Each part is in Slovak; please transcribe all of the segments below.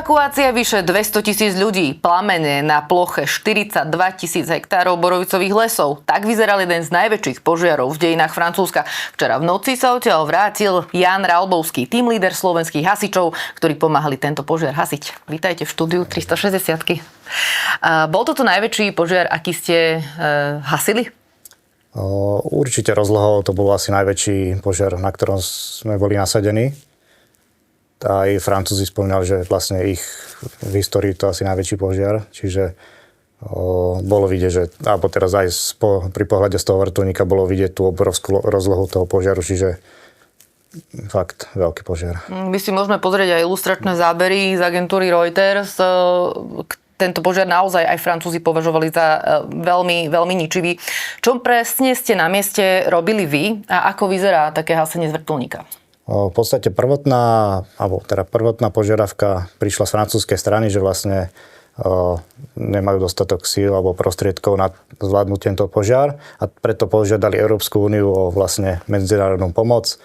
Evakuácia vyše 200 000 ľudí, plamene na ploche 42 000 hektárov borovicových lesov. Tak vyzeral jeden z najväčších požiarov v dejinách Francúzska. Včera v noci sa odtiaľ vrátil Jan Ralbovský, team líder slovenských hasičov, ktorí pomáhali tento požiar hasiť. Vítajte v štúdiu 360. Bol toto najväčší požiar, aký ste hasili? Určite rozlohou to bol asi najväčší požiar, na ktorom sme boli nasadení. Aj Francúzi spomínali, že vlastne ich v histórii to asi najväčší požiar, čiže bolo vidieť, že, alebo teraz aj pri pohľade z toho vrtuľníka bolo vidieť tú obrovskú rozlohu toho požiaru, čiže fakt veľký požiar. My si môžeme pozrieť aj ilustračné zábery z agentúry Reuters. Tento požiar naozaj aj Francúzi považovali za veľmi, veľmi ničivý. Čo presne ste na mieste robili vy a ako vyzerá také hasenie z vrtuľníka? V podstate prvotná požiaravka prišla z francúzskej strany, že vlastne nemajú dostatok síl alebo prostriedkov na zvládnutie tento požiar a preto požiadali Európsku úniu o vlastne medzinárodnú pomoc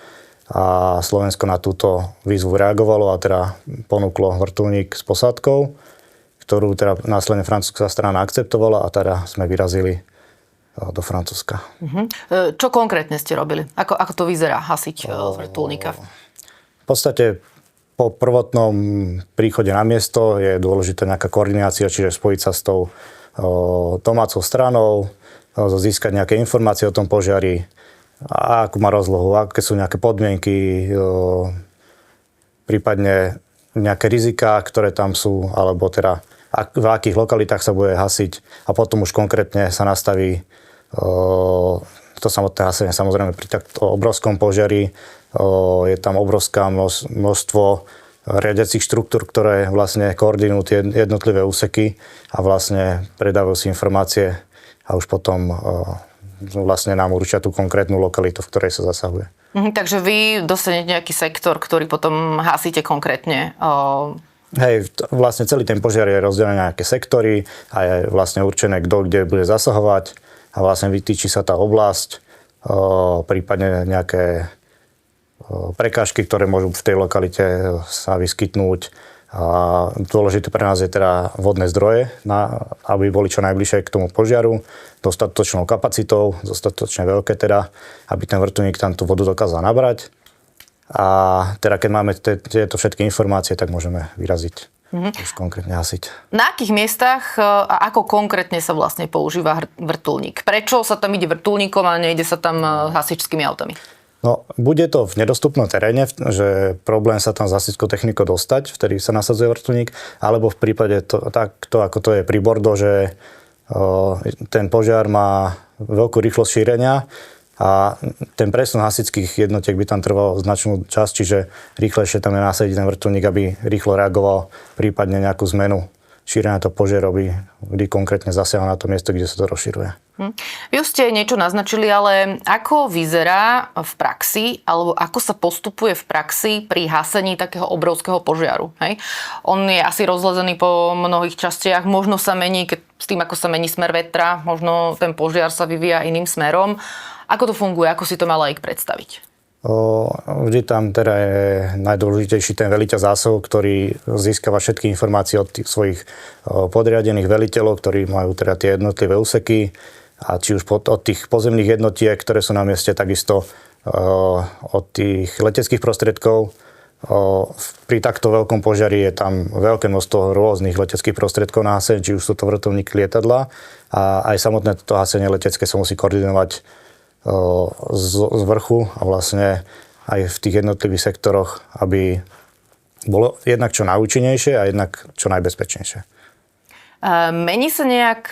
a Slovensko na túto výzvu reagovalo a teda ponúklo vrtuľník s posádkou, ktorú teda následne francúzska strana akceptovala a teda sme vyrazili do Francúzska. Čo konkrétne ste robili? Ako to vyzerá hasiť z vrtuľníka? V podstate po prvotnom príchode na miesto je dôležitá nejaká koordinácia, čiže spojiť sa s tou domácou stranou, získať nejaké informácie o tom požiari, akú má rozlohu, aké sú nejaké podmienky, prípadne nejaké riziká, ktoré tam sú, alebo teda v akých lokalitách sa bude hasiť a potom už konkrétne sa nastaví to samotné hasenie. Samozrejme pri takto obrovskom požiari je tam obrovské množstvo riadiacich štruktúr, ktoré vlastne koordinujú tie jednotlivé úseky a vlastne predávajú si informácie a už potom vlastne nám určia tú konkrétnu lokalitu, v ktorej sa zasahuje. Takže vy dostanete nejaký sektor, ktorý potom hasíte konkrétne? Hej, vlastne celý ten požiar je rozdelený na nejaké sektory a je vlastne určené, kto kde bude zasahovať a vlastne vytýči sa tá oblasť, prípadne nejaké prekážky, ktoré môžu v tej lokalite sa vyskytnúť. A dôležité pre nás je teda vodné zdroje, aby boli čo najbližšie k tomu požiaru, dostatočnou kapacitou, dostatočne veľké teda, aby ten vrtuľník tam tú vodu dokázal nabrať. A teda keď máme tieto všetky informácie, tak môžeme vyraziť, už konkrétne hasiť. Na akých miestach a ako konkrétne sa vlastne používa vrtuľník? Prečo sa tam ide vrtuľníkom a nejde sa tam hasičskými autami? No, bude to v nedostupnom teréne, že problém sa tam s hasičskou technikou dostať, vtedy sa nasadzuje vrtuľník, alebo v prípade takto, ako to je pri Bordeaux, že ten požiar má veľkú rýchlosť šírenia a ten presun hasičských jednotiek by tam trval značnú časť, čiže rýchlejšie tam je nasadiť ten vrtuľník, aby rýchlo reagoval prípadne nejakú zmenu šírenia toho požiaru, kdy konkrétne zasiahol na to miesto, kde sa to rozširuje. Vy už ste niečo naznačili, ale ako vyzerá v praxi, alebo ako sa postupuje v praxi pri hasení takého obrovského požiaru? Hej? On je asi rozlezený po mnohých častiach, možno sa mení, s tým, ako sa mení smer vetra, možno ten požiar sa vyvíja iným smerom. Ako to funguje? Ako si to mal aj predstaviť? Vždy tam teda je najdôležitejší ten veliteľ zásahu, ktorý získava všetky informácie od tých svojich podriadených veliteľov, ktorí majú teda tie jednotlivé úseky a či už od tých pozemných jednotiek, ktoré sú na mieste, takisto od tých leteckých prostriedkov. Pri takto veľkom požiari je tam veľké množstvo rôznych leteckých prostriedkov na hasenie, či už sú to vrtuľníky, lietadlá a aj samotné toto hasenie letecké sa musí koordinovať z vrchu a vlastne aj v tých jednotlivých sektoroch, aby bolo jednak čo najúčinnejšie a jednak čo najbezpečnejšie. Mení sa nejak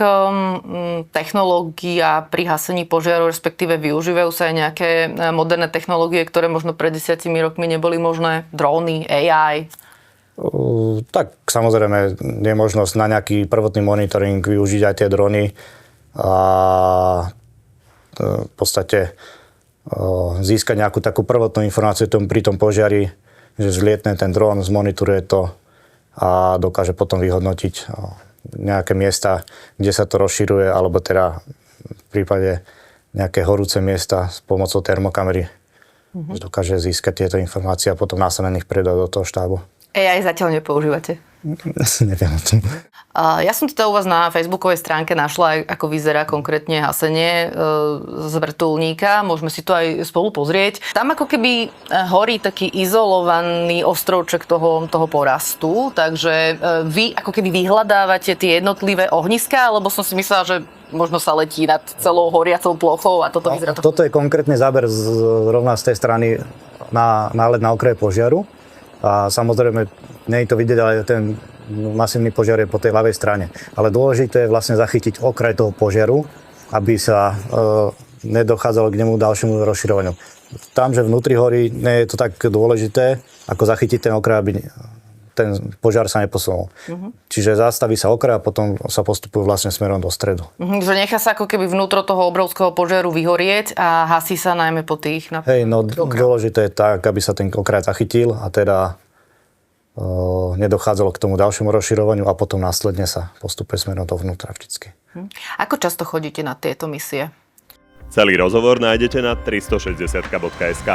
technológia pri hasení požiaru, respektíve využívajú sa aj nejaké moderné technológie, ktoré možno pred 10 rokmi neboli možné? Dróny, AI? Tak samozrejme je možnosť na nejaký prvotný monitoring využiť aj tie dróny a v podstate získať nejakú takú prvotnú informáciu pri tom požiari, že zlietne ten dron, zmonitoruje to a dokáže potom vyhodnotiť nejaké miesta, kde sa to rozširuje, alebo teda v prípade nejaké horúce miesta s pomocou termokamery dokáže získať tieto informácie a potom následne ich predať do toho štábu. AI zatiaľ nepoužívate. Neviem o tom. Ja som teda u vás na facebookovej stránke našla, ako vyzerá konkrétne hasenie z vrtuľníka. Môžeme si to aj spolu pozrieť. Tam ako keby horí taký izolovaný ostrovček toho porastu, takže vy ako keby vyhľadávate tie jednotlivé ohniská, lebo som si myslela, že možno sa letí nad celou horiacou plochou a toto vyzerá to. Toto je konkrétny záber rovná z tej strany na nálet na okraji požiaru. A samozrejme, nie je to vidieť, ale ten masívny požiar je po tej ľavej strane. Ale dôležité je vlastne zachytiť okraj toho požiaru, aby sa nedochádzalo k nemu ďalšiemu rozširovaniu. Tam, že vnútri hory, nie je to tak dôležité, ako zachytiť ten okraj, aby ten požiar sa neposunul. Čiže zastaví sa okraj a potom sa postupuje vlastne smerom do stredu. Že nechá sa ako keby vnútro toho obrovského požiaru vyhorieť a hasí sa najmä po tých... Dôležité je tak, aby sa ten okraj zachytil a teda nedochádzalo k tomu ďalšiemu rozširovaniu a potom následne sa postupuje smerom dovnútra vždycky. Ako často chodíte na tieto misie? Celý rozhovor nájdete na 360.sk.